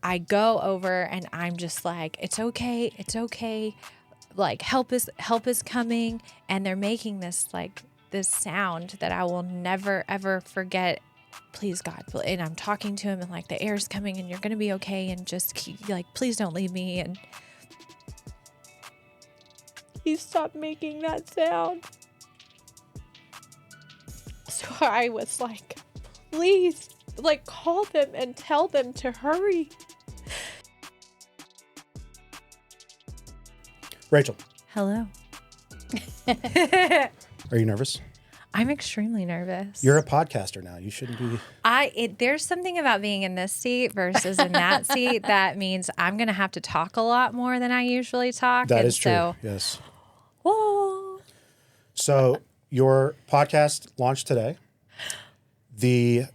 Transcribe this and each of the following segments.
I go over and I'm just like, it's okay. It's okay. Like help is coming. And they're making this sound that I will never, ever forget. Please, God. And I'm talking to him and like the air's coming and you're going to be okay. And just keep like, please don't leave me. And he stopped making that sound. So I was like, please, like call them and tell them to hurry. Rachel. Hello. Are you nervous? I'm extremely nervous. You're a podcaster now. You shouldn't be. There's something about being in this seat versus in that seat that means I'm going to have to talk a lot more than I usually talk. That is true. Yes. Oh. So your podcast launched today. The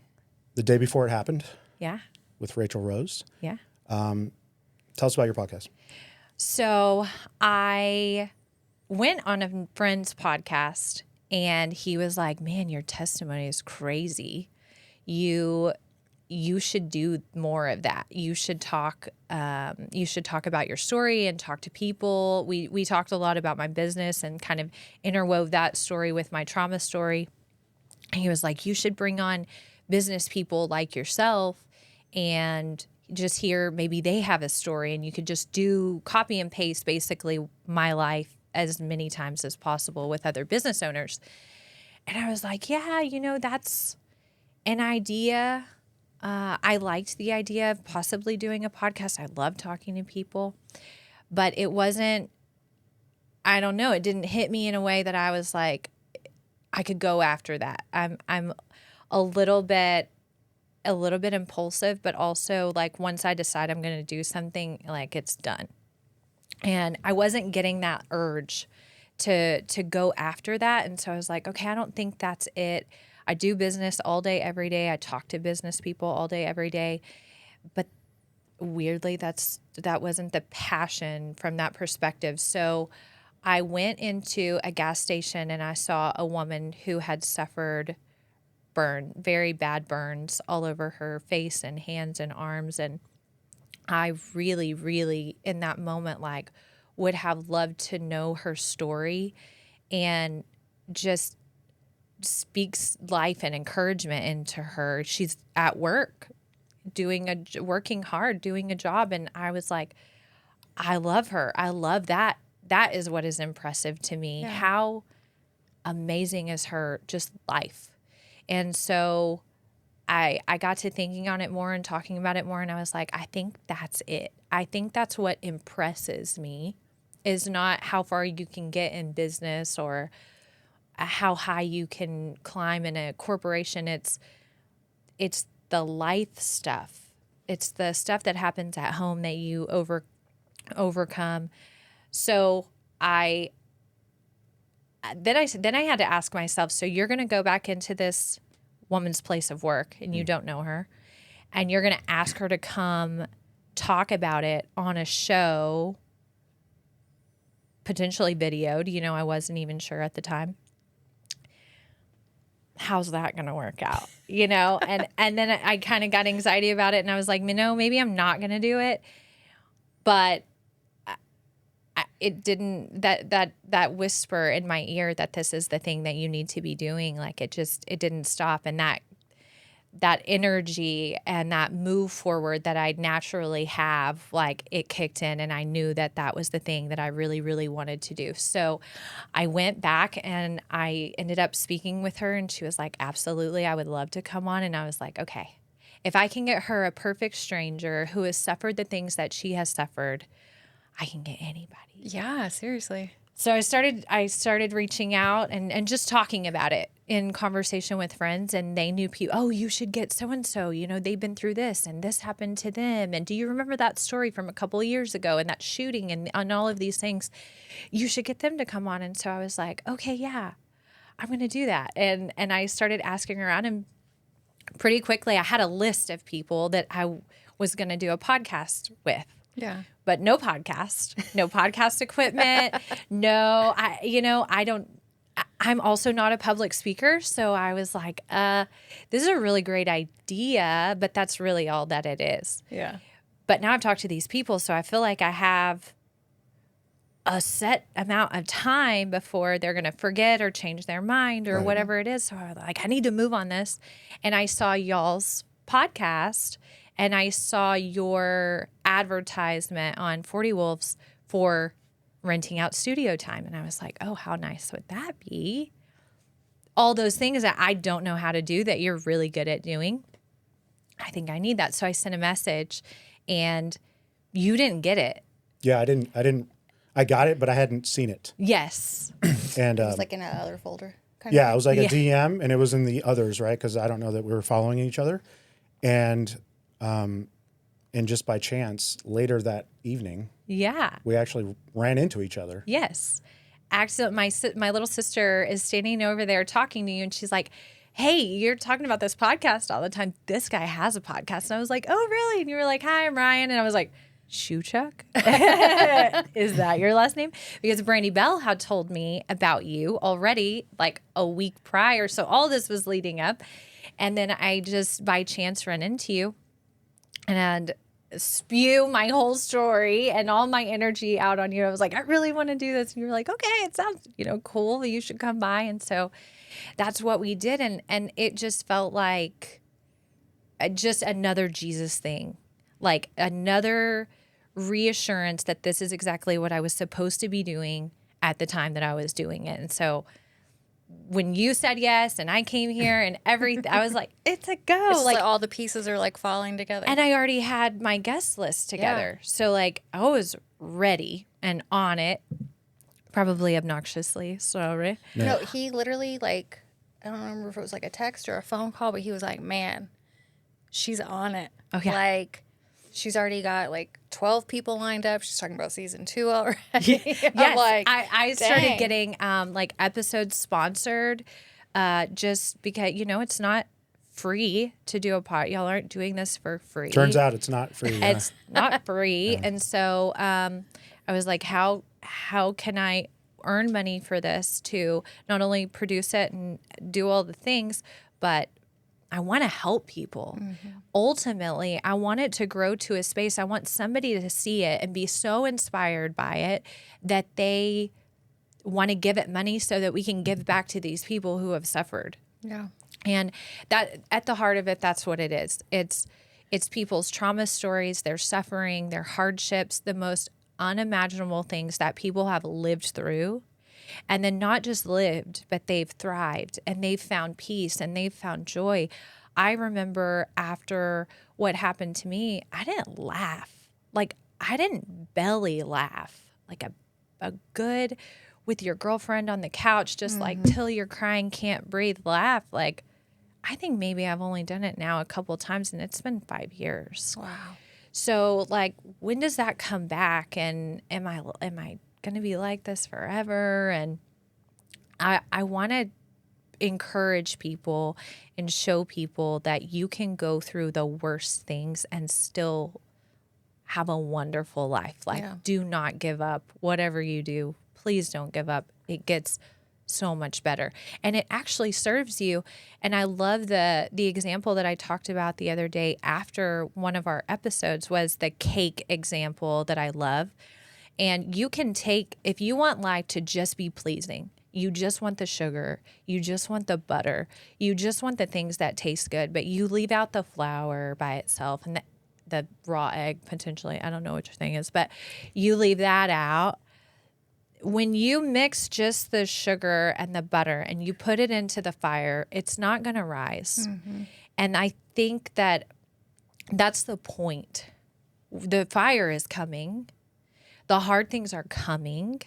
day before it happened. Yeah. With Rachel Rose. Yeah. Tell us about your podcast. So I went on a friend's podcast and he was like, man, your testimony is crazy. You should do more of that. You should talk about your story and talk to people. We talked a lot about my business and kind of interwove that story with my trauma story. And he was like, you should bring on business people like yourself and just hear maybe they have a story and you could just do copy and paste basically my life as many times as possible with other business owners. And I was like, yeah, that's an idea. I liked the idea of possibly doing a podcast. I love talking to people, but it wasn't, I don't know, it didn't hit me in a way that I was like, I could go after that. I'm a little bit impulsive, but also like once I decide I'm going to do something, like it's done. And I wasn't getting that urge to go after that. And so I was like, okay, I don't think that's it. I do business all day, every day. I talk to business people all day, every day. But weirdly, that wasn't the passion from that perspective. So I went into a gas station and I saw a woman who had suffered very bad burns all over her face and hands and arms. And I really, really, in that moment, like, would have loved to know her story and just speaks life and encouragement into her. She's at work, working hard, doing a job. And I was like, I love her. I love that. That is what is impressive to me. Yeah. How amazing is her just life. And so I got to thinking on it more and talking about it more. And I was like, I think that's it. I think that's what impresses me, is not how far you can get in business or how high you can climb in a corporation. It's the life stuff. It's the stuff that happens at home that you overcome. So then I had to ask myself, so you're going to go back into this woman's place of work and you don't know her, and you're going to ask her to come talk about it on a show, potentially videoed. I wasn't even sure at the time. How's that going to work out? And then I kind of got anxiety about it and I was like, maybe I'm not going to do it. But it didn't, that whisper in my ear that this is the thing that you need to be doing, like it didn't stop. And that energy and that move forward that I naturally have, like it kicked in, and I knew that was the thing that I really, really wanted to do. So I went back and I ended up speaking with her, and she was like, absolutely, I would love to come on. And I was like, okay, if I can get her, a perfect stranger who has suffered the things that she has suffered, I can get anybody. Yeah, seriously. So I started reaching out and just talking about it in conversation with friends, and they knew people. Oh, you should get so-and-so, they've been through this and this happened to them. And do you remember that story from a couple of years ago and that shooting and all of these things? You should get them to come on. And so I was like, okay, yeah, I'm going to do that. And I started asking around, and pretty quickly I had a list of people that I was going to do a podcast with. Yeah. But no podcast equipment. I'm also not a public speaker. So I was like, this is a really great idea, but that's really all that it is. Yeah. But now I've talked to these people, so I feel like I have a set amount of time before they're going to forget or change their mind or whatever it is. So I was like, I need to move on this. And I saw y'all's podcast and I saw your advertisement on 40 Wolves for renting out studio time. And I was like, oh, how nice would that be? All those things that I don't know how to do that you're really good at doing. I think I need that. So I sent a message and you didn't get it. Yeah, I got it, but I hadn't seen it. Yes. And It was like in another folder. yeah, it was like a DM, and it was in the others, right? Because I don't know that we were following each other, and just by chance, later that evening, we actually ran into each other. Yes. Accident. My little sister is standing over there talking to you, and she's like, hey, you're talking about this podcast all the time. This guy has a podcast. And I was like, oh, really? And you were like, hi, I'm Ryan. And I was like, Shewchuk? Is that your last name? Because Brandy Bell had told me about you already like a week prior. So all this was leading up. And then I just by chance run into you and spew my whole story and all my energy out on you. I was like, I really want to do this. And you were like, okay, it sounds, cool. You should come by. And so that's what we did. And it just felt like just another Jesus thing. Like another reassurance that this is exactly what I was supposed to be doing at the time that I was doing it. And so when you said yes and I came here and everything, I was like, it's a go. It's like all the pieces are like falling together. And I already had my guest list together. Yeah. So like I was ready and on it, probably obnoxiously. Sorry. No, he literally like, I don't remember if it was like a text or a phone call, but he was like, man, she's on it. Oh, yeah. Like, she's already got like 12 people lined up. She's talking about season 2 already. Yes, like, I started getting like episodes sponsored just because, it's not free to do a pod. Y'all aren't doing this for free. Turns out it's not free. Yeah. It's not free. And so I was like, how can I earn money for this to not only produce it and do all the things, but I want to help people. Mm-hmm. Ultimately, I want it to grow to a space. I want somebody to see it and be so inspired by it that they want to give it money so that we can give back to these people who have suffered. Yeah. And that at the heart of it, that's what it is. It's people's trauma stories, their suffering, their hardships, the most unimaginable things that people have lived through. And then not just lived, but they've thrived and they've found peace and they've found joy. I remember after what happened to me, I didn't laugh. Like I didn't belly laugh. Like a good with your girlfriend on the couch, just like till you're crying, can't breathe, laugh. Like I think maybe I've only done it now a couple of times and it's been 5 years. Wow. So like when does that come back? And am I going to be like this forever? And I want to encourage people and show people that you can go through the worst things and still have a wonderful life. Like do not give up. Whatever you do, please don't give up. It gets so much better and it actually serves you. And I love the example that I talked about the other day after one of our episodes was the cake example that I love. And you can take, if you want life to just be pleasing, you just want the sugar, you just want the butter, you just want the things that taste good, but you leave out the flour by itself and the raw egg potentially. I don't know what your thing is, but you leave that out. When you mix just the sugar and the butter and you put it into the fire, it's not going to rise. Mm-hmm. And I think that that's the point. The fire is coming. The hard things are coming.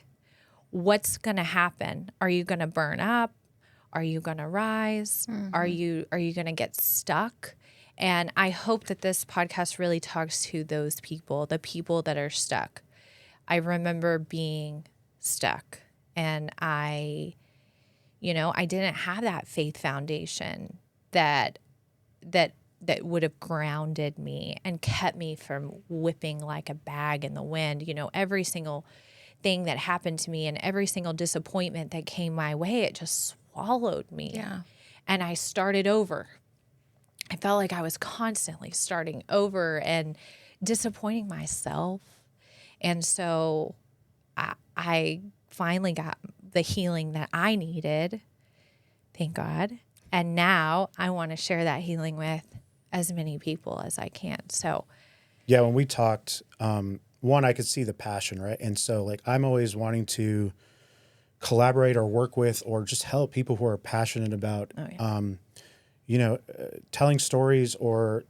What's going to happen? Are you going to burn up? Are you going to rise? Mm-hmm. Are you going to get stuck? And I hope that this podcast really talks to those people, the people that are stuck. I remember being stuck and I didn't have that faith foundation that would have grounded me and kept me from whipping like a bag in the wind. Every single thing that happened to me and every single disappointment that came my way, it just swallowed me. Yeah. And I started over. I felt like I was constantly starting over and disappointing myself. And so I finally got the healing that I needed. Thank God. And now I want to share that healing with as many people as I can. So, yeah, when we talked, one, I could see the passion, right? And so, like, I'm always wanting to collaborate or work with or just help people who are passionate about, telling stories or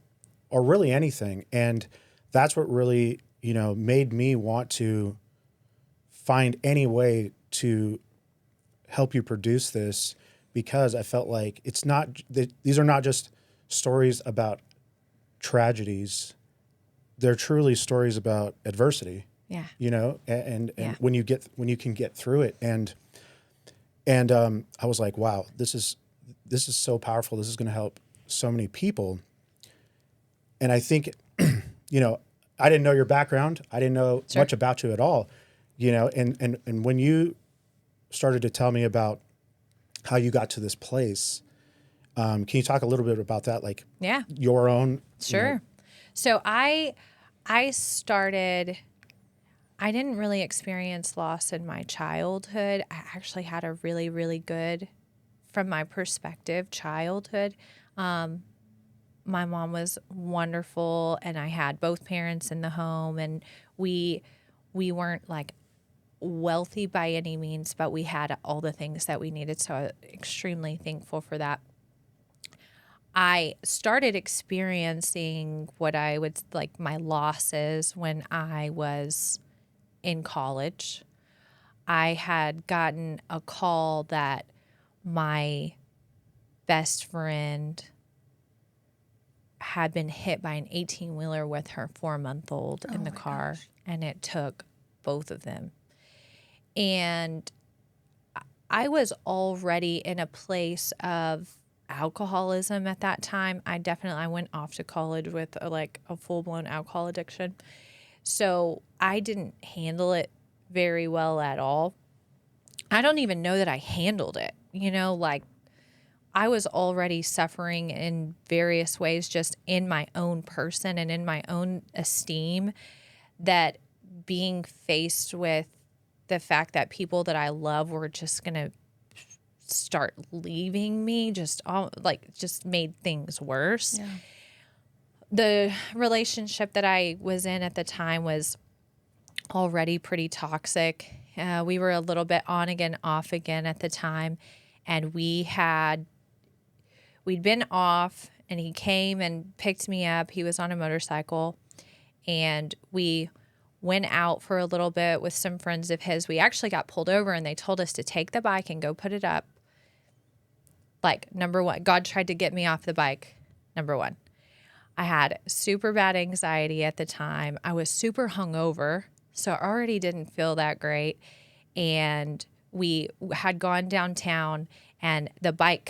really anything. And that's what really, made me want to find any way to help you produce this, because I felt like these are not just stories about tragedies. They're truly stories about adversity. yeah. And when you can get through it. And I was like, wow, this is so powerful. This is going to help so many people. And I think, I didn't know your background. I didn't know much about you at all, and when you started to tell me about how you got to this place, can you talk a little bit about that? Like, your own. Sure. So I didn't really experience loss in my childhood. I actually had a really, really good, from my perspective, childhood. My mom was wonderful, and I had both parents in the home, and we weren't like wealthy by any means, but we had all the things that we needed. So I'm extremely thankful for that. I started experiencing what I would like my losses when I was in college. I had gotten a call that my best friend had been hit by an 18-wheeler with her 4-month-old in the car, and it took both of them. And I was already in a place of alcoholism at that time. I went off to college with a full-blown alcohol addiction. So I didn't handle it very well at all. I don't even know that I handled it. I was already suffering in various ways, just in my own person and in my own esteem, that being faced with the fact that people that I love were just going to start leaving me just made things worse. Yeah. The relationship that I was in at the time was already pretty toxic. We were a little bit on again, off again at the time. And we'd been off, and he came and picked me up. He was on a motorcycle, and we went out for a little bit with some friends of his. We actually got pulled over, and they told us to take the bike and go put it up. Like, number one, God tried to get me off the bike. Number one, I had super bad anxiety at the time. I was super hungover, so I already didn't feel that great. And we had gone downtown, and the bike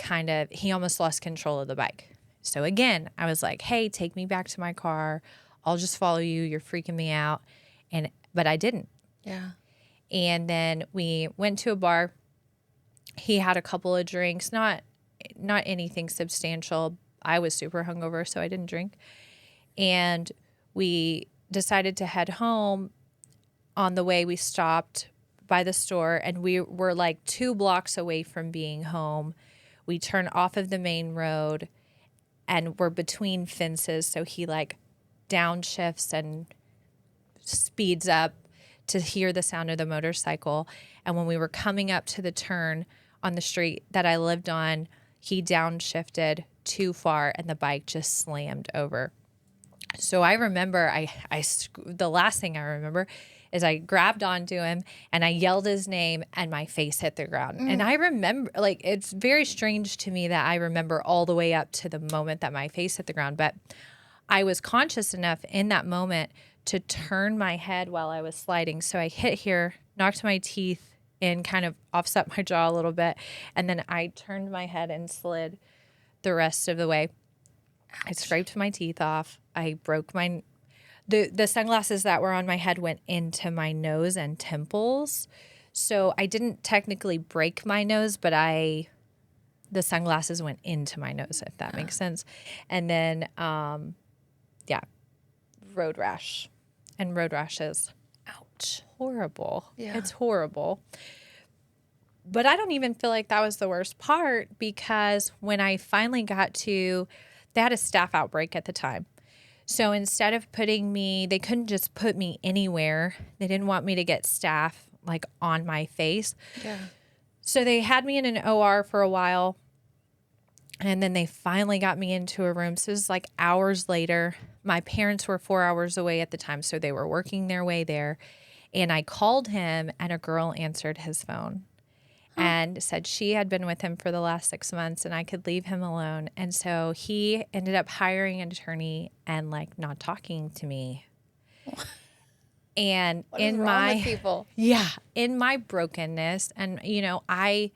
he almost lost control of the bike. So again, I was like, hey, take me back to my car. I'll just follow you. You're freaking me out. But I didn't. Yeah. And then we went to a bar. He had a couple of drinks, not anything substantial. I was super hungover, so I didn't drink. And we decided to head home. On the way, we stopped by the store, and we were like 2 blocks away from being home. We turned off of the main road, and we're between fences. So he downshifts and speeds up to hear the sound of the motorcycle. And when we were coming up to the turn on the street that I lived on, he downshifted too far, and the bike just slammed over. So I remember the last thing I remember is I grabbed onto him and I yelled his name, and my face hit the ground. And I remember, it's very strange to me that I remember all the way up to the moment that my face hit the ground. But I was conscious enough in that moment to turn my head while I was sliding. So I hit here, knocked my teeth in, kind of offset my jaw a little bit. And then I turned my head and slid the rest of the way. I scraped my teeth off. I broke the sunglasses that were on my head went into my nose and temples. So I didn't technically break my nose, but the sunglasses went into my nose, if that makes sense. And then, road rash, and road rashes. Ouch. Horrible. Yeah. It's horrible. But I don't even feel like that was the worst part, because when I finally got to, they had a staph outbreak at the time. So instead of they couldn't just put me anywhere. They didn't want me to get staph like on my face. Yeah. So they had me in an OR for a while. And then they finally got me into a room. So it was like hours later. My parents were 4 hours away at the time, so they were working their way there. And I called him, and a girl answered his phone and said she had been with him for the last 6 months and I could leave him alone. And so he ended up hiring an attorney and like not talking to me. And what is wrong with people? Yeah, in my brokenness, and I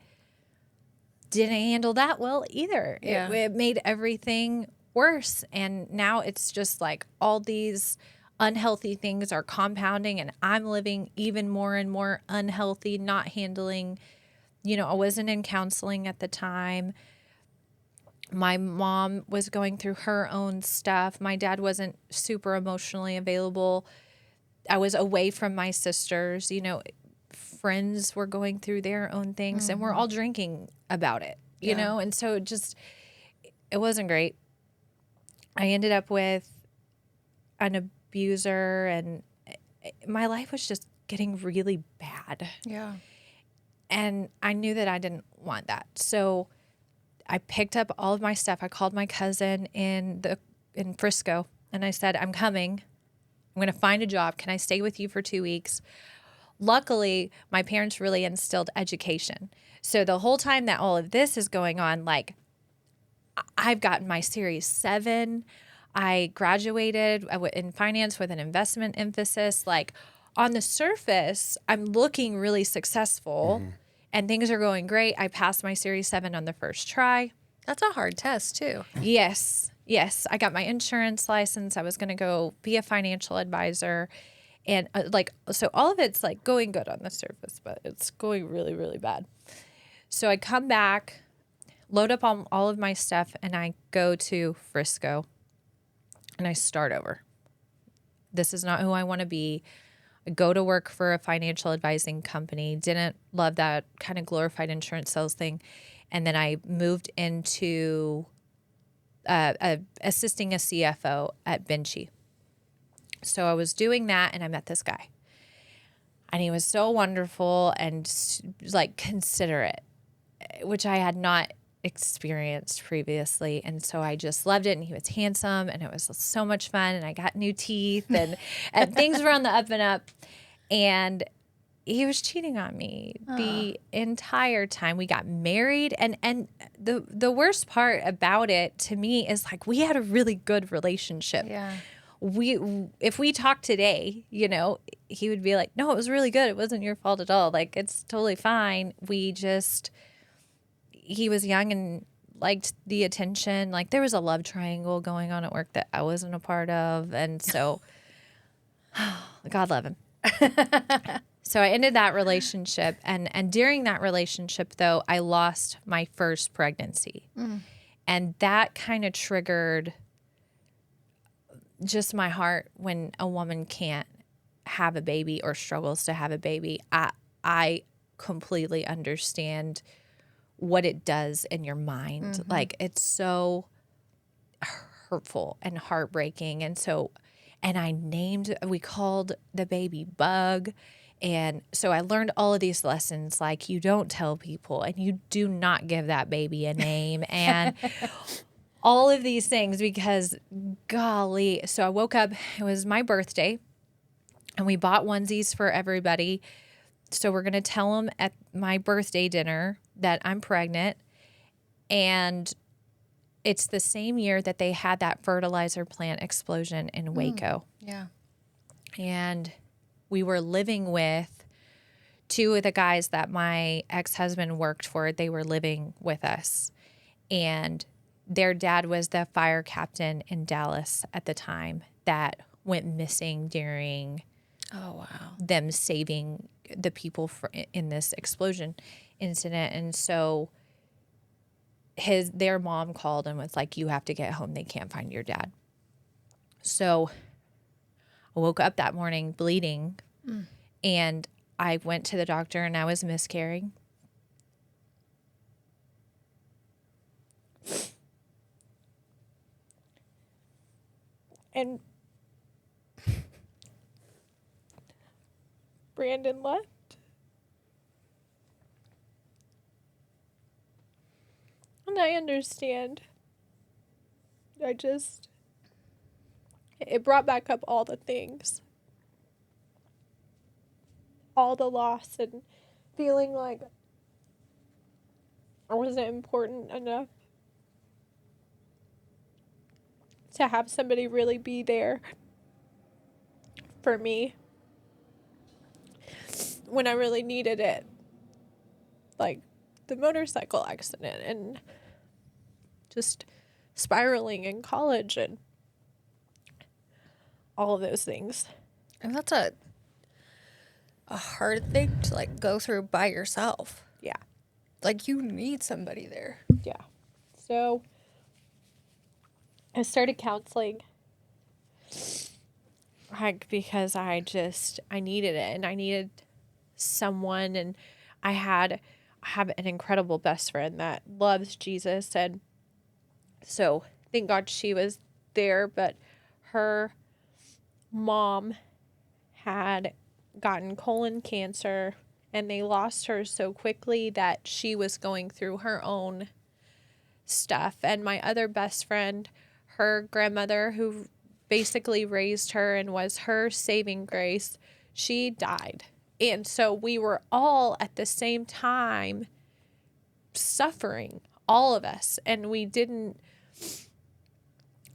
didn't handle that well either. Yeah. It made everything worse. And now it's just like all these unhealthy things are compounding, and I'm living even more and more unhealthy, not handling, I wasn't in counseling at the time. My mom was going through her own stuff. My dad wasn't super emotionally available. I was away from my sisters. Friends were going through their own things, and we're all drinking about it, you know? And so it wasn't great. I ended up with an abuser, and my life was just getting really bad. Yeah. And I knew that I didn't want that. So I picked up all of my stuff. I called my cousin in Frisco, and I said, I'm coming. I'm going to find a job. Can I stay with you for 2 weeks? Luckily, my parents really instilled education. So the whole time that all of this is going on, like, I've gotten my Series 7. I graduated in finance with an investment emphasis. Like, on the surface, I'm looking really successful and things are going great. I passed my Series 7 on the first try. That's a hard test too. Yes. I got my insurance license. I was going to go be a financial advisor. And so all of it's like going good on the surface, but it's going really, really bad. So I come back, load up on all of my stuff, and I go to Frisco and I start over. This is not who I want to be. I go to work for a financial advising company. Didn't love that kind of glorified insurance sales thing. And then I moved into assisting a CFO at Vinci. So I was doing that, and I met this guy. And he was so wonderful and like considerate, which I had not experienced previously. And so I just loved it. And he was handsome, and it was so much fun. And I got new teeth, and things were on the up and up. And he was cheating on me the entire time. We got married. And the worst part about it to me is like, we had a really good relationship. Yeah. If we talked today, he would be like, no, it was really good. It wasn't your fault at all. Like, it's totally fine. He was young and liked the attention. Like, there was a love triangle going on at work that I wasn't a part of. And so, God love him. So I ended that relationship. And during that relationship, though, I lost my first pregnancy. And that kind of triggered just my heart when a woman can't have a baby or struggles to have a baby. I completely understand what it does in your mind. Like, it's so hurtful and heartbreaking. And we called the baby Bug. And so I learned all of these lessons, like, you don't tell people, and you do not give that baby a name, and all of these things, because golly. So I woke up, it was my birthday, and we bought onesies for everybody. So we're going to tell them at my birthday dinner that I'm pregnant. And it's the same year that they had that fertilizer plant explosion in Waco. Yeah. And we were living with two of the guys that my ex-husband worked for. They were living with us. And their dad was the fire captain in Dallas at the time that went missing during them saving the people in this explosion incident. And so their mom called and was like, you have to get home. They can't find your dad. So I woke up that morning bleeding, and I went to the doctor and I was miscarrying. And Brandon left. And I understand. It brought back up all the things. All the loss and feeling like I wasn't important enough to have somebody really be there for me when I really needed it. Like the motorcycle accident and just spiraling in college and all of those things. And that's a hard thing to like go through by yourself. Yeah. Like you need somebody there. Yeah. So I started counseling because I needed it, and I needed someone, and I have an incredible best friend that loves Jesus, and so thank God she was there, but her mom had gotten colon cancer, and they lost her so quickly that she was going through her own stuff. And my other best friend, her grandmother, who basically raised her and was her saving grace, she died. And so we were all at the same time suffering, all of us, and we didn't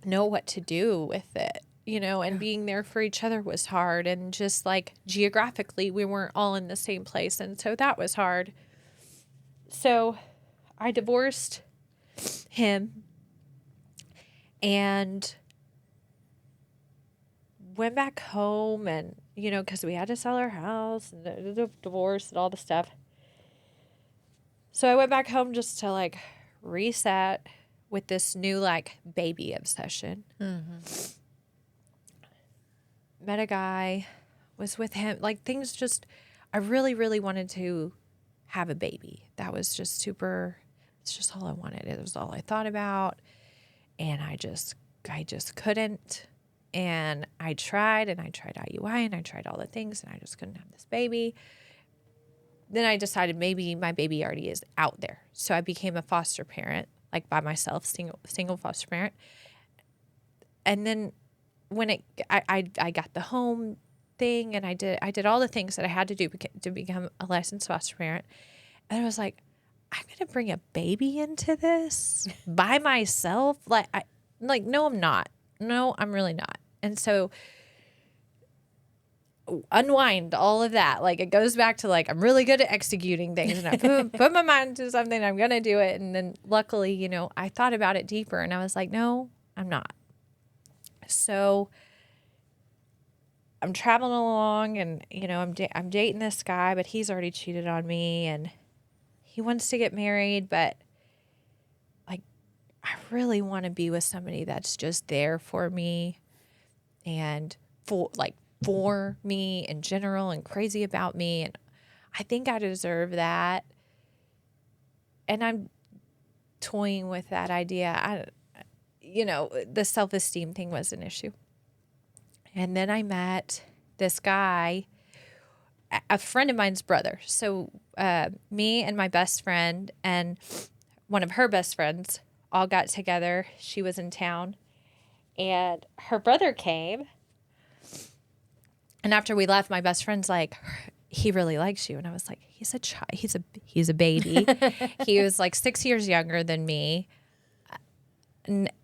know what to do with it, and being there for each other was hard. And just like geographically, we weren't all in the same place. And so that was hard. So I divorced him and went back home, and, because we had to sell our house and the divorce and all the stuff. So I went back home just to like reset with this new like baby obsession. Mm-hmm. Met a guy, was with him, like things just, I really, really wanted to have a baby. That was just it's just all I wanted. It was all I thought about. And I just couldn't. And I tried IUI and I tried all the things, and I just couldn't have this baby. Then I decided maybe my baby already is out there. So I became a foster parent, like by myself, single foster parent. And then when I got the home thing, and I did all the things that I had to do to become a licensed foster parent. And I was like, I'm going to bring a baby into this by myself. No, I'm not. No, I'm really not. And so unwind all of that. Like it goes back to like, I'm really good at executing things, and I put my mind to something, I'm going to do it. And then luckily, I thought about it deeper, and I was like, no, I'm not. So I'm traveling along, and, I'm dating this guy, but he's already cheated on me, and he wants to get married, but like, I really want to be with somebody that's just there for me and for me in general, and crazy about me. And I think I deserve that. And I'm toying with that idea. The self-esteem thing was an issue. And then I met this guy, a friend of mine's brother. So me and my best friend and one of her best friends all got together. She was in town, and her brother came. And after we left, my best friend's like, he really likes you. And I was like, he's a child. He's a baby. He was like 6 years younger than me.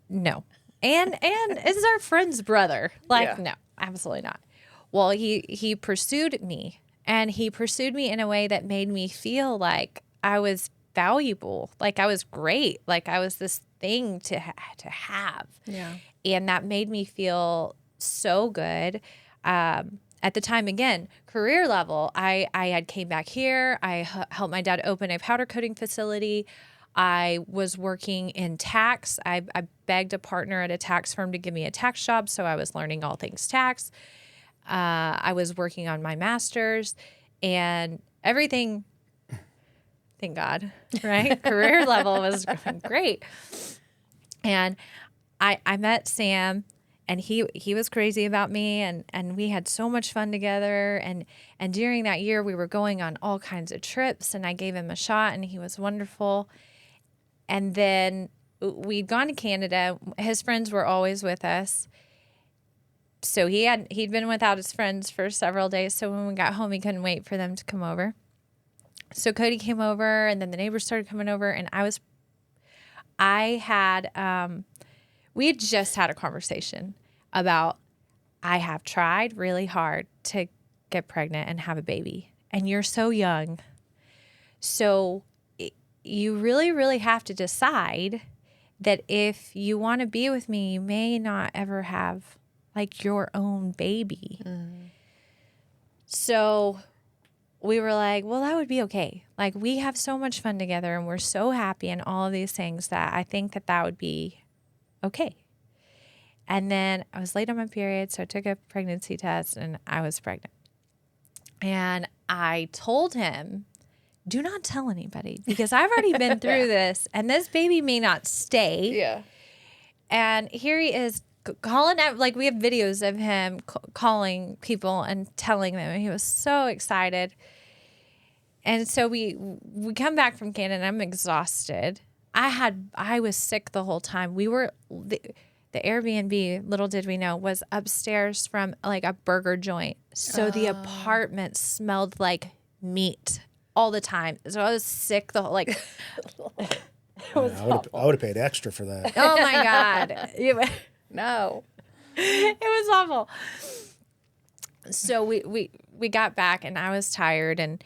No. And is our friend's brother. No, absolutely not. Well, he pursued me, and he pursued me in a way that made me feel like I was valuable, like I was great, like I was this thing to have. Yeah. And that made me feel so good. At the time, again, career level, I had came back here. I helped my dad open a powder coating facility. I was working in tax. I begged a partner at a tax firm to give me a tax job, so I was learning all things tax. I was working on my master's and everything, thank God, right? Career level was going great. And I met Sam, and he was crazy about me, and we had so much fun together. And during that year, we were going on all kinds of trips, and I gave him a shot, and he was wonderful. And then we'd gone to Canada. His friends were always with us. So he'd been without his friends for several days. So when we got home, he couldn't wait for them to come over. So Cody came over, and then the neighbors started coming over, and we had just had a conversation about, I have tried really hard to get pregnant and have a baby, and you're so young. So you really, really have to decide that if you want to be with me, you may not ever have like your own baby. So we were like, well, that would be okay. Like, we have so much fun together and we're so happy and all of these things that I think that would be okay. And then I was late on my period, so I took a pregnancy test and I was pregnant. And I told him, do not tell anybody, because I've already been through this and this baby may not stay. Yeah. And here he is calling out, like, we have videos of him calling people and telling them, and he was so excited. And so we come back from Canada and I'm exhausted. I was sick the whole time. We were, the Airbnb, little did we know, was upstairs from like a burger joint. So the apartment smelled like meat all the time. So I was sick the whole, like, it was I would have paid extra for that. Oh my God. No. It was awful. So we got back and I was tired. And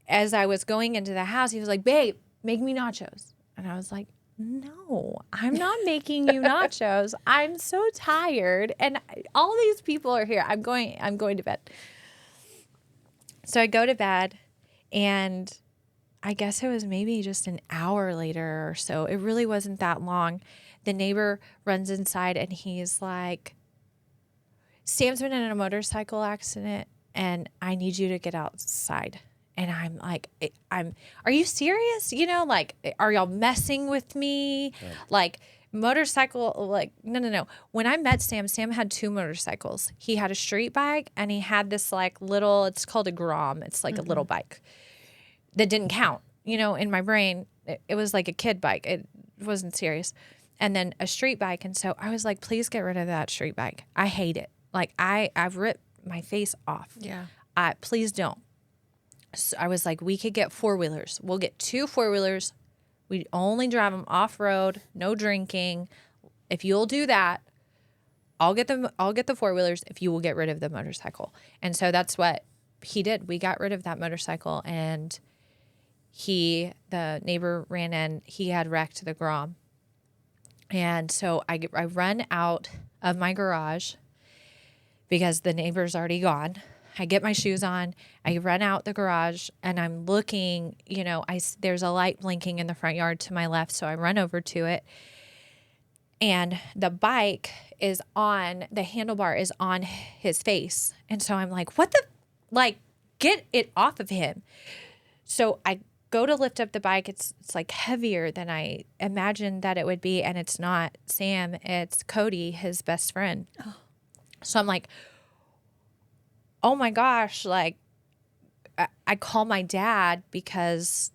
as I was going into the house, he was like, babe, make me nachos. And I was like, no, I'm not making you nachos. I'm so tired. And all these people are here. I'm going to bed. So I go to bed, and I guess it was maybe just an hour later or so. It really wasn't that long. The neighbor runs inside and he's like, Sam's been in a motorcycle accident and I need you to get outside. And I'm like, are you serious? You know, like, are y'all messing with me? Yeah. Like, motorcycle, like, no. When I met Sam had two motorcycles. He had a street bike and he had this like little, it's called a Grom. It's like a little bike that didn't count. You know, in my brain, it was like a kid bike. It wasn't serious. And then a street bike. And so I was like, please get rid of that street bike. I hate it. Like, I've ripped my face off. Yeah. Please don't. So I was like, we could get 4-wheelers. We'll get 2 4-wheelers. We only drive them off road, no drinking. If you'll do that, I'll get the 4-wheelers if you will get rid of the motorcycle. And so that's what he did. We got rid of that motorcycle, and the neighbor ran in. He had wrecked the Grom. And so I run out of my garage because the neighbor's already gone. I get my shoes on, I run out the garage, and I'm looking, you know, there's a light blinking in the front yard to my left, so I run over to it. And the bike is on, the handlebar is on his face. And so I'm like, get it off of him. So I go to lift up the bike. It's like heavier than I imagined that it would be. And it's not Sam, it's Cody, his best friend. Oh. So I'm like, oh my gosh, like, I call my dad because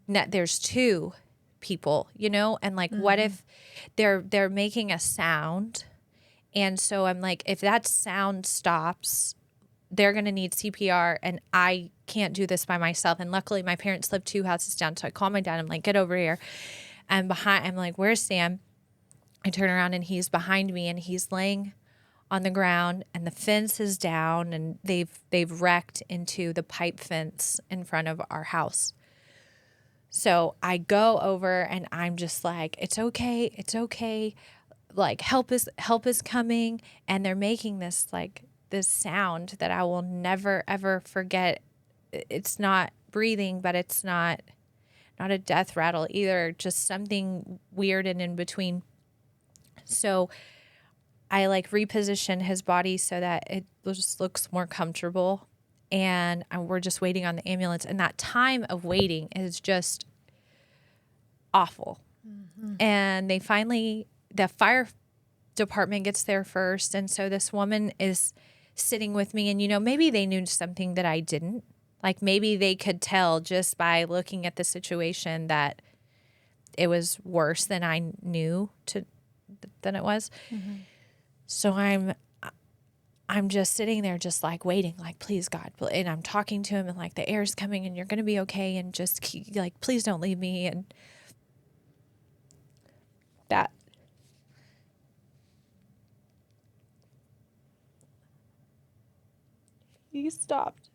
there's 2 people, you know, and like, what if they're making a sound? And so I'm like, if that sound stops, they're going to need CPR, and I can't do this by myself. And luckily my parents live 2 houses down. So I call my dad. I'm like, get over here. And I'm like, where's Sam? I turn around and he's behind me, and he's laying on the ground, and the fence is down, and they've wrecked into the pipe fence in front of our house. So I go over and I'm just like, it's okay. Like, help is coming. And they're making this sound that I will never, ever forget. It's not breathing, but it's not a death rattle either. Just something weird and in between. So I like reposition his body so that it just looks more comfortable. And we're just waiting on the ambulance. And that time of waiting is just awful. Mm-hmm. And they finally, the fire department gets there first. And so this woman is sitting with me. And, you know, maybe they knew something that I didn't. Like maybe they could tell just by looking at the situation that it was worse than I knew than it was. Mm-hmm. So I'm just sitting there just like waiting, like, please God. And I'm talking to him and like the air's coming and you're going to be okay. And just keep, like, please don't leave me. And that. He stopped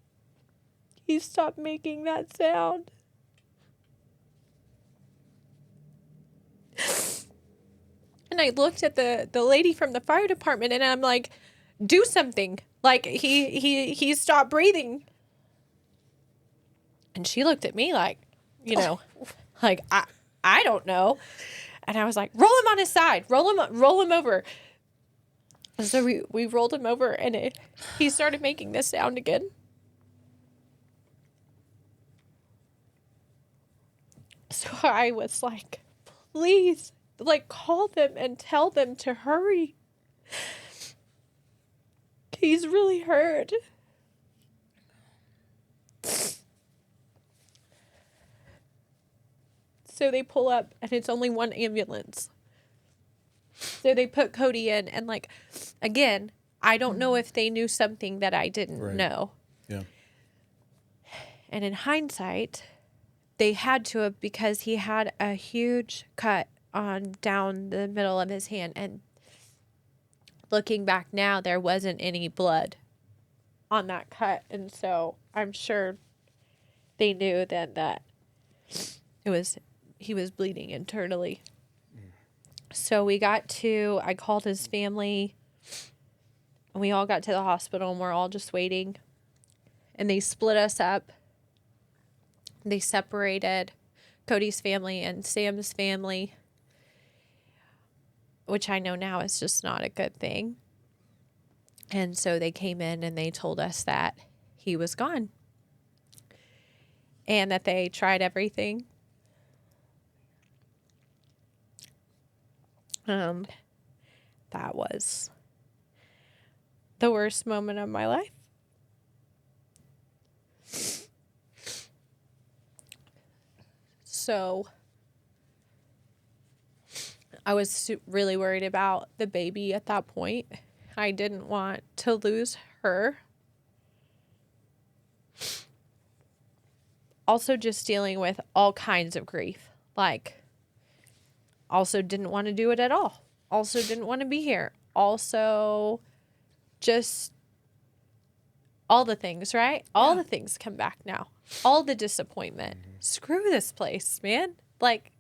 making that sound. And I looked at the lady from the fire department and I'm like, do something. Like he stopped breathing. And she looked at me like, you know, like I don't know. And I was like, roll him on his side, roll him over. And so we rolled him over and he started making this sound again. So I was like, please, like, call them and tell them to hurry. He's really hurt. So they pull up and it's only one ambulance. So they put Cody in and, like, again, I don't know if they knew something that I didn't know. Yeah. And in hindsight, they had to have, because he had a huge cut on down the middle of his hand. And looking back now, there wasn't any blood on that cut. And so I'm sure they knew then that he was bleeding internally. So I called his family and we all got to the hospital and we're all just waiting. And they split us up. They separated Cody's family and Sam's family, which I know now is just not a good thing. And so they came in and they told us that he was gone and that they tried everything. That was the worst moment of my life. So I was really worried about the baby at that point. I didn't want to lose her. Also just dealing with all kinds of grief. Like, also didn't want to do it at all. Also didn't want to be here. Also just all the things, right? Yeah. All the things come back now. All the disappointment. Mm-hmm. Screw this place, man. Like,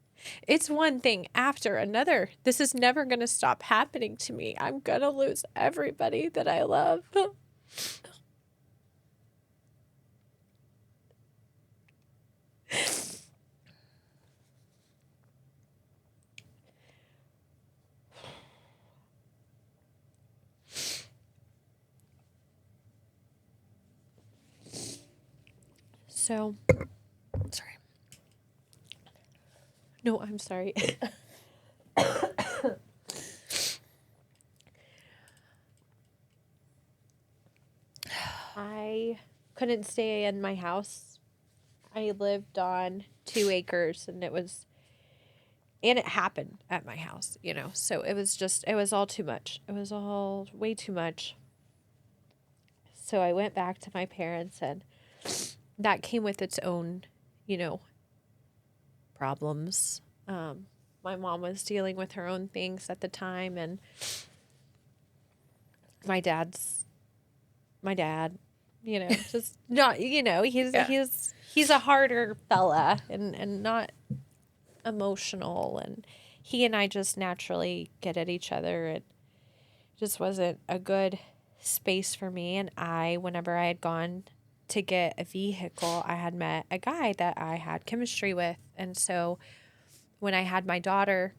it's one thing after another. This is never going to stop happening to me. I'm going to lose everybody that I love. So, sorry. No, I'm sorry. I couldn't stay in my house. I lived on 2 acres and it happened at my house, you know, so it was all too much. It was all way too much. So I went back to my parents and that came with its own, you know, problems. My mom was dealing with her own things at the time, and my dad, you know, just not, you know, he's a harder fella and not emotional, and he and I just naturally get at each other. It just wasn't a good space for me. And whenever I had gone to get a vehicle, I had met a guy that I had chemistry with. And so when I had my daughter,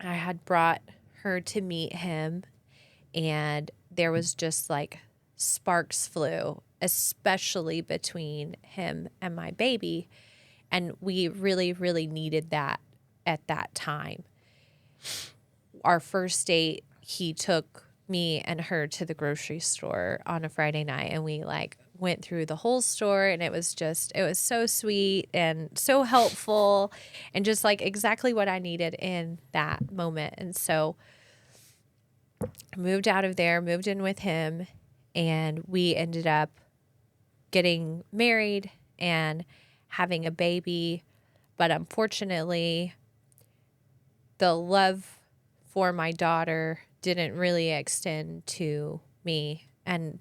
I had brought her to meet him and there was just like sparks flew, especially between him and my baby. And we really, really needed that at that time. Our first date, he took me and her to the grocery store on a Friday night, and we like went through the whole store, and it was so sweet and so helpful and just like exactly what I needed in that moment. And so I moved out of there, moved in with him, and we ended up getting married and having a baby. But unfortunately, the love for my daughter didn't really extend to me, and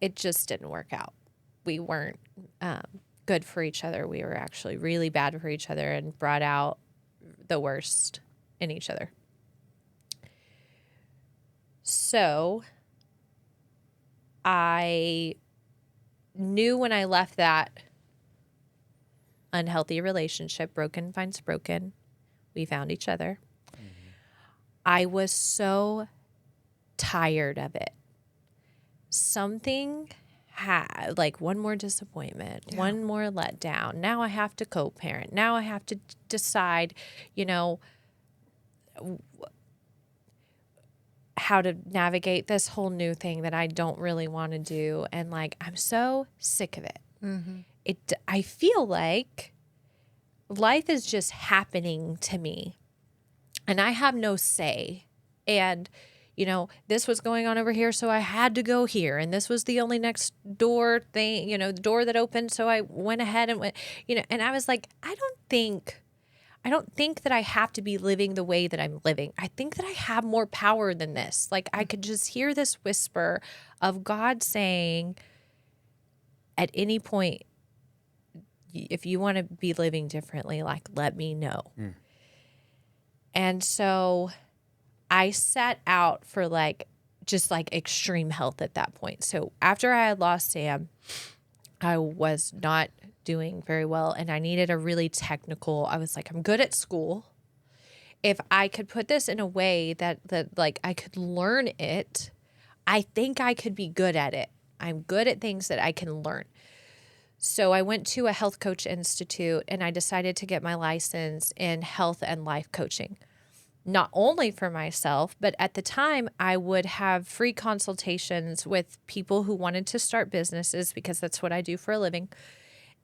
it just didn't work out. We weren't good for each other. We were actually really bad for each other and brought out the worst in each other. So I knew when I left that unhealthy relationship, broken finds broken, we found each other. Mm-hmm. I was so tired of it. Something had, like, one more disappointment, one more letdown. Now I have to co-parent. Now I have to decide, how to navigate this whole new thing that I don't really want to do. And like, I'm so sick of it. Mm-hmm. I feel like life is just happening to me and I have no say. And, this was going on over here, so I had to go here. And this was the only next door thing, the door that opened. So I went ahead and went, and I was like, I don't think that I have to be living the way that I'm living. I think that I have more power than this. Like, I could just hear this whisper of God saying, at any point, if you want to be living differently, like, let me know. Mm. And so I set out for just extreme health at that point. So after I had lost Sam, I was not doing very well, and I needed a really technical. I was like, I'm good at school. If I could put this in a way that I could learn it, I think I could be good at it. I'm good at things that I can learn. So I went to a health coach institute, and I decided to get my license in health and life coaching. Not only for myself, but at the time I would have free consultations with people who wanted to start businesses, because that's what I do for a living.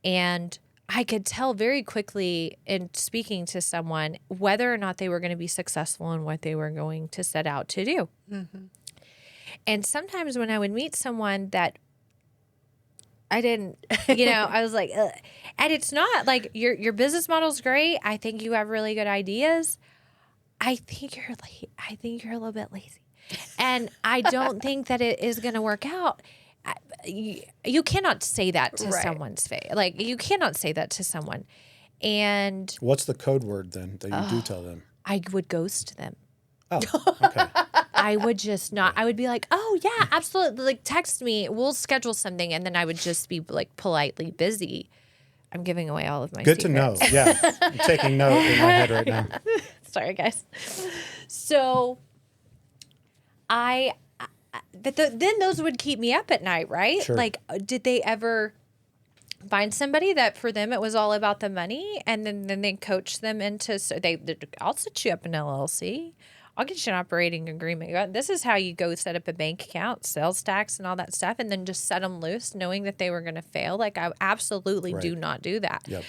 And I could tell very quickly in speaking to someone whether or not they were going to be successful in what they were going to set out to do. Mm-hmm. And sometimes when I would meet someone that I didn't, I was like, ugh. And it's not like your business model's great. I think you have really good ideas. I think you're a little bit lazy, and I don't think that it is going to work out. You cannot say that to someone's face. Like, you cannot say that to someone. And what's the code word then that you do tell them? I would ghost them. Oh, okay. I would just not. I would be like, oh yeah, absolutely. Like, text me. We'll schedule something, and then I would just be like politely busy. I'm giving away all of my Good secrets. to know. Yeah, I'm taking note in my head right now. Sorry, guys. So then those would keep me up at night, right? Sure. Like, did they ever find somebody that for them it was all about the money, and then they coach them into, I'll set you up an LLC. I'll get you an operating agreement. This is how you go set up a bank account, sales tax and all that stuff, and then just set them loose knowing that they were going to fail. Like, I absolutely do not do that. Yep.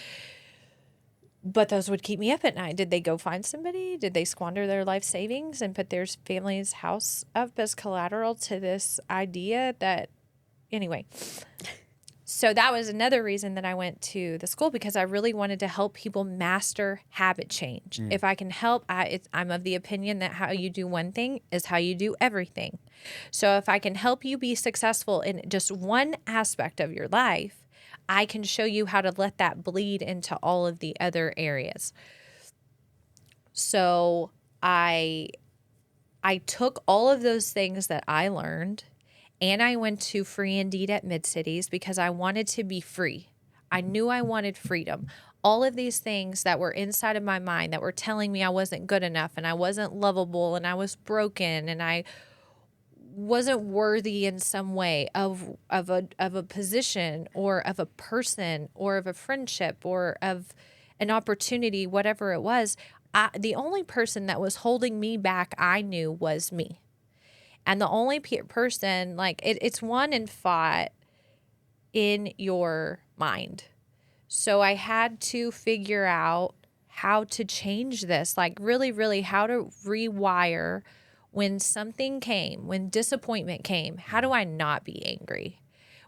But those would keep me up at night. Did they go find somebody? Did they squander their life savings and put their family's house up as collateral to this idea that, anyway. So that was another reason that I went to the school, because I really wanted to help people master habit change. Mm. If I can help, I'm of the opinion that how you do one thing is how you do everything. So if I can help you be successful in just one aspect of your life, I can show you how to let that bleed into all of the other areas. So I took all of those things that I learned, and I went to Free Indeed at Mid-Cities because I wanted to be free. I knew I wanted freedom. all of these things that were inside of my mind that were telling me I wasn't good enough and I wasn't lovable and I was broken and I wasn't worthy in some way of a position or of a person or of a friendship or of an opportunity, whatever it was. The only person that was holding me back, I knew, was me. And the only person, like, it's won and fought in your mind. So I had to figure out how to change this, like really, really how to rewire when something came, when disappointment came. How do I not be angry?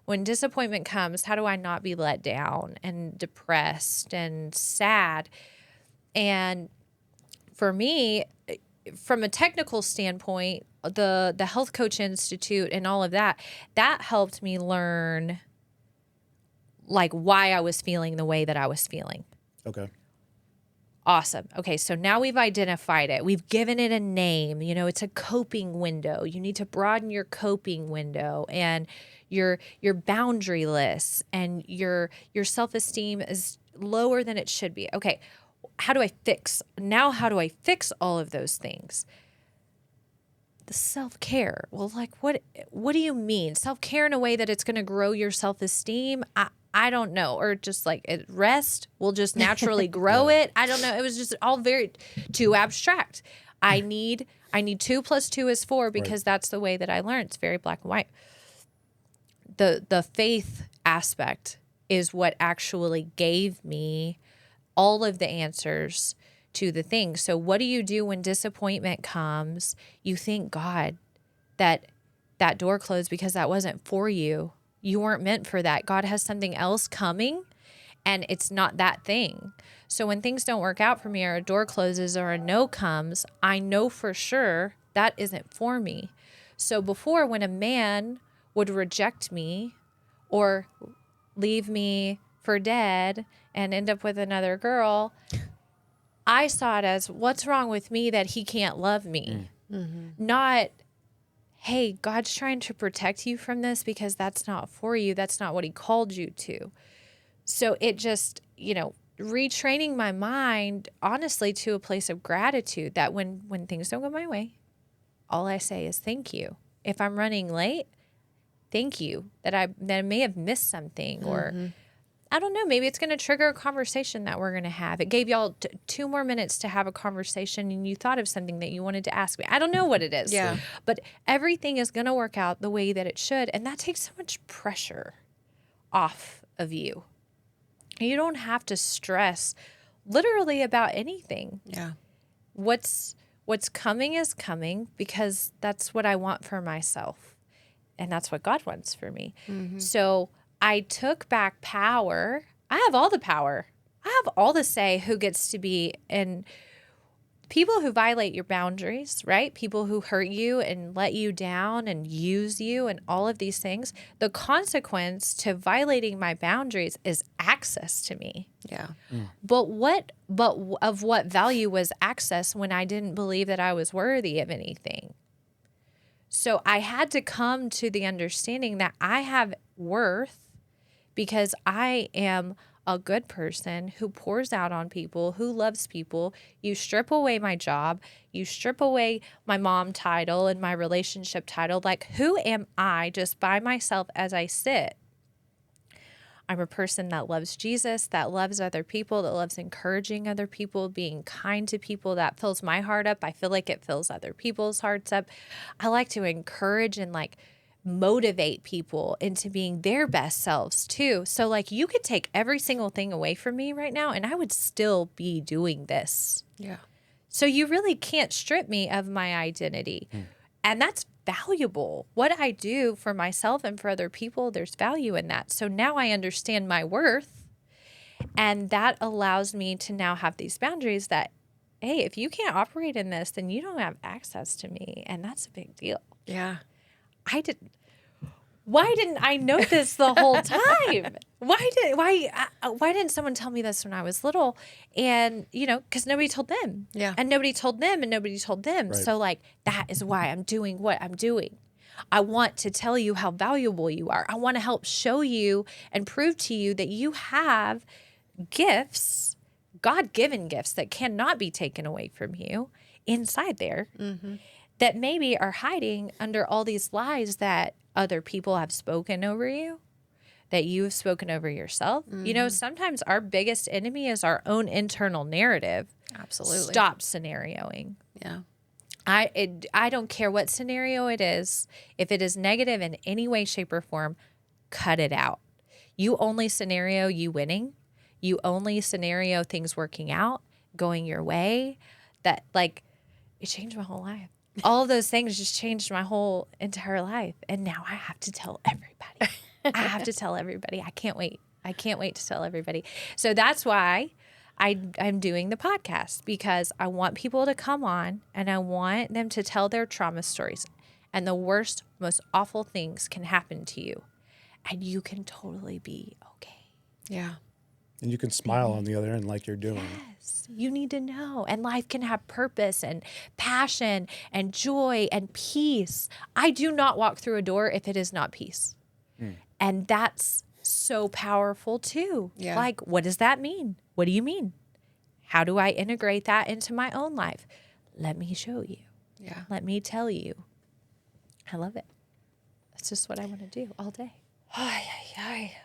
When disappointment comes, how do I not be let down and depressed and sad? And for me, from a technical standpoint, the Health Coach Institute and all of that helped me learn like why I was feeling the way that I was feeling. Okay. Awesome. Okay, so now we've identified it. We've given it a name. You know, it's a coping window. You need to broaden your coping window, and your boundaryless, and your self-esteem is lower than it should be. Okay, how do I fix all of those things? The self-care. Well, like what do you mean? Self-care in a way that it's going to grow your self-esteem? I don't know. Or just like rest will just naturally grow it. I don't know. It was just all very too abstract. I need 2 + 2 is 4 because that's the way that I learned. It's very black and white. The faith aspect is what actually gave me all of the answers to the things. So what do you do when disappointment comes? You thank God that door closed because that wasn't for you. You weren't meant for that. God has something else coming, and it's not that thing. So when things don't work out for me, or a door closes or a no comes, I know for sure that isn't for me. So before, when a man would reject me or leave me for dead and end up with another girl, I saw it as, what's wrong with me that he can't love me? Not, hey, God's trying to protect you from this because that's not for you. That's not what he called you to. So it just, retraining my mind, honestly, to a place of gratitude that when things don't go my way, all I say is thank you. If I'm running late, thank you that I may have missed something, or I don't know, maybe it's going to trigger a conversation that we're going to have. It gave y'all 2 more minutes to have a conversation and you thought of something that you wanted to ask me. I don't know what it is. Yeah. But everything is going to work out the way that it should. And that takes so much pressure off of you. You don't have to stress literally about anything. Yeah. What's coming is coming because that's what I want for myself. And that's what God wants for me. So I took back power. I have all the power. I have all the say who gets to be. And people who violate your boundaries, right? People who hurt you and let you down and use you and all of these things. The consequence to violating my boundaries is access to me. Yeah. But of what value was access when I didn't believe that I was worthy of anything? So I had to come to the understanding that I have worth because I am a good person who pours out on people, who loves people. You strip away my job, you strip away my mom title and my relationship title. Like, who am I just by myself as I sit? I'm a person that loves Jesus, that loves other people, that loves encouraging other people, being kind to people. That fills my heart up. I feel like it fills other people's hearts up. I like to encourage and motivate people into being their best selves too. So you could take every single thing away from me right now and I would still be doing this. Yeah. So you really can't strip me of my identity. And that's valuable. What I do for myself and for other people, there's value in that. So now I understand my worth, and that allows me to now have these boundaries that, hey, if you can't operate in this, then you don't have access to me. And that's a big deal. Yeah. Why didn't I know this the whole time? Why didn't someone tell me this when I was little? And, because nobody told them. Yeah. And nobody told them and nobody told them. Right. So that is why I'm doing what I'm doing. I want to tell you how valuable you are. I want to help show you and prove to you that you have gifts, God-given gifts that cannot be taken away from you inside there that maybe are hiding under all these lies that other people have spoken over you, that you have spoken over yourself. You know, sometimes our biggest enemy is our own internal narrative. Absolutely. Stop scenarioing. Yeah. I don't care what scenario it is. If it is negative in any way, shape, or form, cut it out. You only scenario you winning. You only scenario things working out, going your way. That, like, it changed my whole life. All of those things just changed my whole entire life. And now I have to tell everybody. I have to tell everybody. I can't wait. I can't wait to tell everybody. So that's why I'm doing the podcast, because I want people to come on and I want them to tell their trauma stories. And the worst, most awful things can happen to you. And you can totally be okay. Yeah. And you can smile on the other end like you're doing. Yes, you need to know. And life can have purpose and passion and joy and peace. I do not walk through a door if it is not peace. And that's so powerful too. Yeah. Like, what does that mean? What do you mean? How do I integrate that into my own life? Let me show you. Yeah. Let me tell you. I love it. That's just what I want to do all day.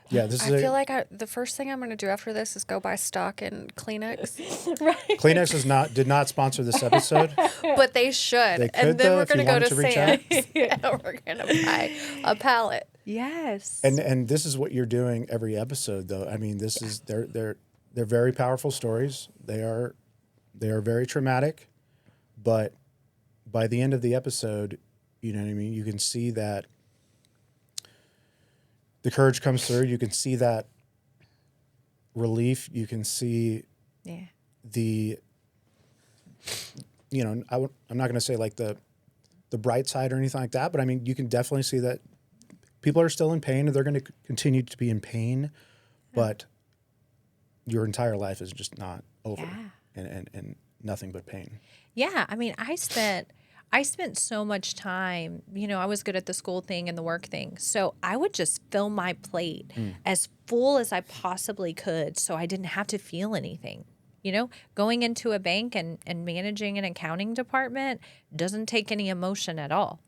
Yeah, this is I feel like the first thing I'm going to do after this is go buy stock in Kleenex. Right. Kleenex did not sponsor this episode. But they should. They could, and then though, we're if you going to go wanted to to reach Sam's. And we're going to buy a pallet. Yes. And this is what you're doing every episode, though. I mean, this is they're very powerful stories. They are very traumatic, but by the end of the episode, you know what I mean. You can see that the courage comes through. You can see that relief. You can see the, you know, I'm not going to say like the bright side or anything like that, but I mean, you can definitely see that people are still in pain and they're going to continue to be in pain, but your entire life is just not over and nothing but pain. Yeah. I mean, I spent so much time, you know, I was good at the school thing and the work thing. So I would just fill my plate as full as I possibly could so I didn't have to feel anything. You know, going into a bank and managing an accounting department doesn't take any emotion at all.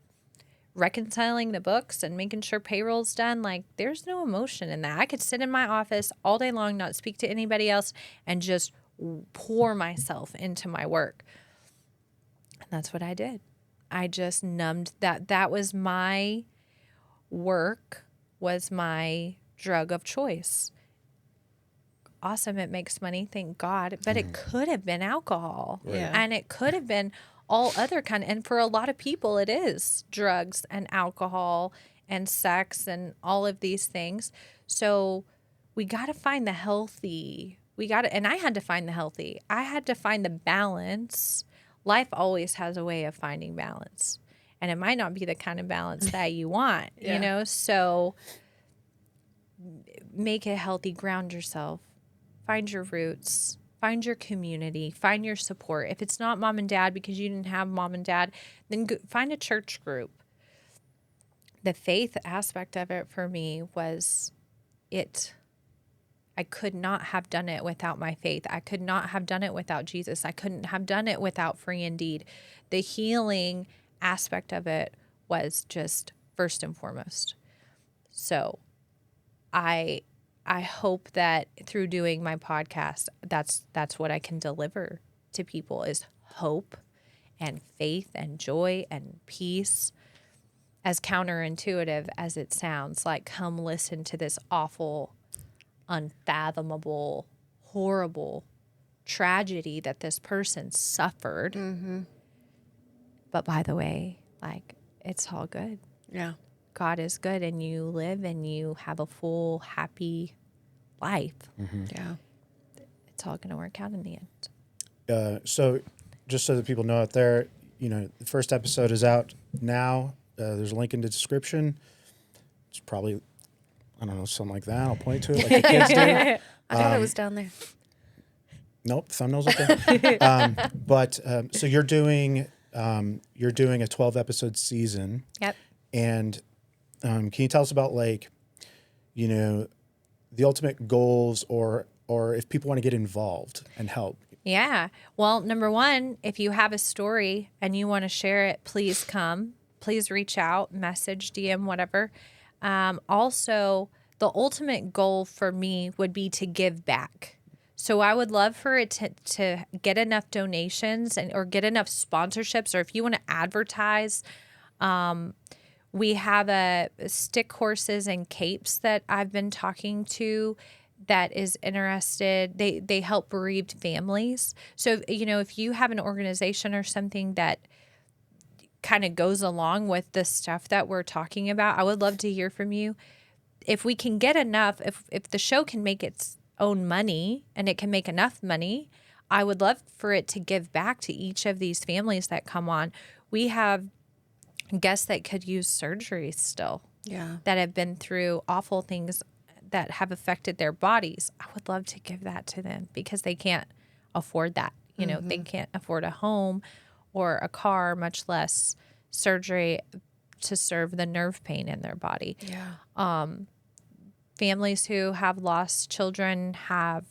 Reconciling the books and making sure payroll's done, like, there's no emotion in that. I could sit in my office all day long, not speak to anybody else, and just pour myself into my work. And that's what I did. I just numbed that. That was my work, was my drug of choice. Awesome, it makes money, thank God. But it could have been alcohol. Right. Yeah. And it could have been all other kind. And for a lot of people, it is drugs and alcohol and sex and all of these things. So we got to find the healthy. And I had to find the healthy. I had to find the balance. Life always has a way of finding balance. And it might not be the kind of balance that you want, you know? So make it healthy, ground yourself, find your roots, find your community, find your support. If it's not mom and dad because you didn't have mom and dad, then find a church group. The faith aspect of it for me was I could not have done it without my faith. I could not have done it without Jesus. I couldn't have done it without Free Indeed. The healing aspect of it was just first and foremost. So I hope that through doing my podcast, that's what I can deliver to people, is hope and faith and joy and peace. As counterintuitive as it sounds, like, come listen to this awful, unfathomable, horrible tragedy that this person suffered. But by the way, like, it's all good. Yeah. God is good, and you live and you have a full, happy life. Yeah. It's all going to work out in the end. So just so that people know out there, you know, the first episode is out now. There's a link in the description. It's probably, I don't know, something like that. I'll point to it like the kids do. I thought it was down there. Nope, the thumbnail's okay. So you're doing a 12 episode season. Yep. And can you tell us about, like, you know, the ultimate goals or or if people want to get involved and help? Yeah. Well, number one, if you have a story and you want to share it, please come. Please reach out, message, DM, whatever. Also, the ultimate goal for me would be to give back. So I would love for it to get enough donations or get enough sponsorships, or if you want to advertise, we have a stick horses and capes that I've been talking to that is interested. They help bereaved families. So, if you have an organization or something that kind of goes along with the stuff that we're talking about, I would love to hear from you. If we can get enough, if the show can make its own money and it can make enough money, I would love for it to give back to each of these families that come on. We have guests that could use surgery still, that have been through awful things that have affected their bodies. I would love to give that to them because they can't afford that. They can't afford a home or a car, much less surgery to serve the nerve pain in their body. Families who have lost children have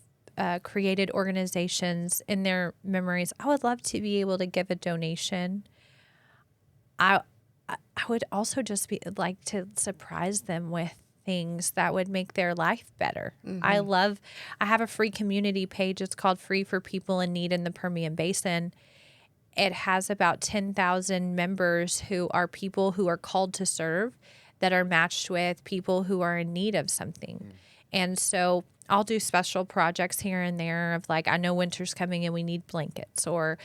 created organizations in their memories. I would love to be able to give a donation. I would also just like to surprise them with things that would make their life better. I have a free community page. It's called Free for People in Need in the Permian Basin. It has about 10,000 members who are people who are called to serve, that are matched with people who are in need of something. And so I'll do special projects here and there of I know winter's coming and we need blankets or,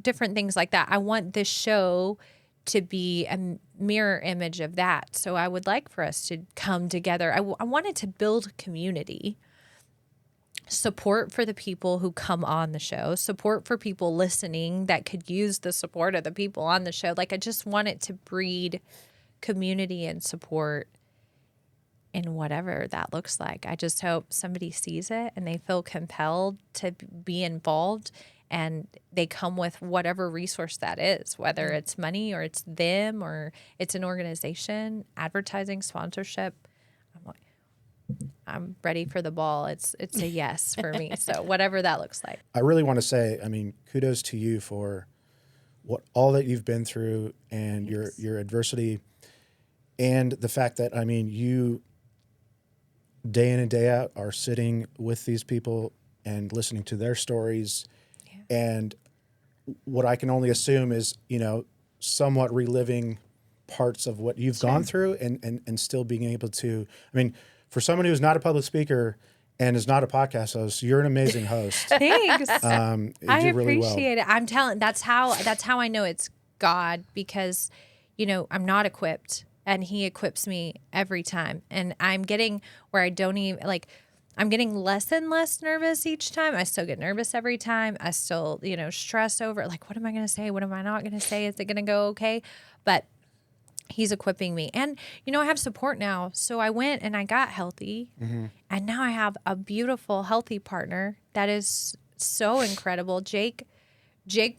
different things like that. I want this show to be a mirror image of that. So I would like for us to come together. I wanted to build community, support for the people who come on the show, support for people listening that could use the support of the people on the show. I just want it to breed community and support in whatever that looks like. I just hope somebody sees it and they feel compelled to be involved, and they come with whatever resource that is, whether it's money or it's them or it's an organization, advertising, sponsorship. I'm ready for the ball. It's a yes for me. So whatever that looks like. I really want to say, kudos to you for all that you've been through and your adversity, and the fact that, you day in and day out are sitting with these people and listening to their stories. And what I can only assume is, somewhat reliving parts of what you've gone through and still being able to, for someone who's not a public speaker and is not a podcast host, you're an amazing host. Thanks. I appreciate it. I'm telling, that's how I know it's God, because, I'm not equipped and he equips me every time. And I'm getting where I don't even I'm getting less and less nervous each time. I still get nervous every time. I still, stress over what am I going to say? What am I not going to say? Is it going to go okay? But he's equipping me. And, I have support now. So I went and I got healthy. And now I have a beautiful, healthy partner that is so incredible. Jake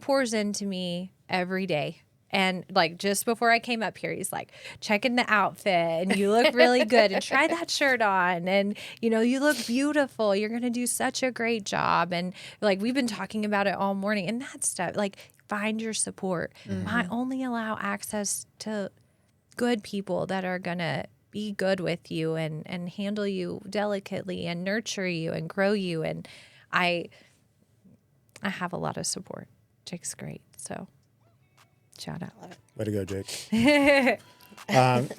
pours into me every day. And just before I came up here, he's checking the outfit, and you look really good, and try that shirt on, and you look beautiful. You're gonna do such a great job, and we've been talking about it all morning, and that stuff. Find your support. I only allow access to good people that are gonna be good with you and handle you delicately and nurture you and grow you. And I have a lot of support. Jake's great, so. Shout out. Love it. Way to go, Jake.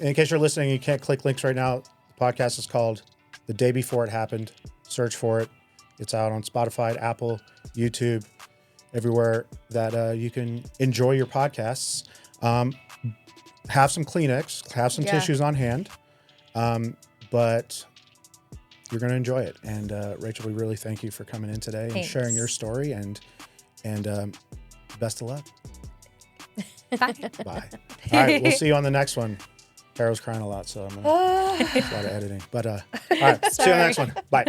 In case you're listening, you can't click links right now. The podcast is called The Day Before It Happened. Search for it. It's out on Spotify, Apple, YouTube, everywhere that you can enjoy your podcasts. Have some Kleenex, have some tissues on hand, but you're going to enjoy it. And Rachel, we really thank you for coming in today and sharing your story, and best of luck. Bye. Bye. All right, we'll see you on the next one. Farrah's crying a lot, so I'm gonna a lot of editing. But all right, see you on the next one. Bye.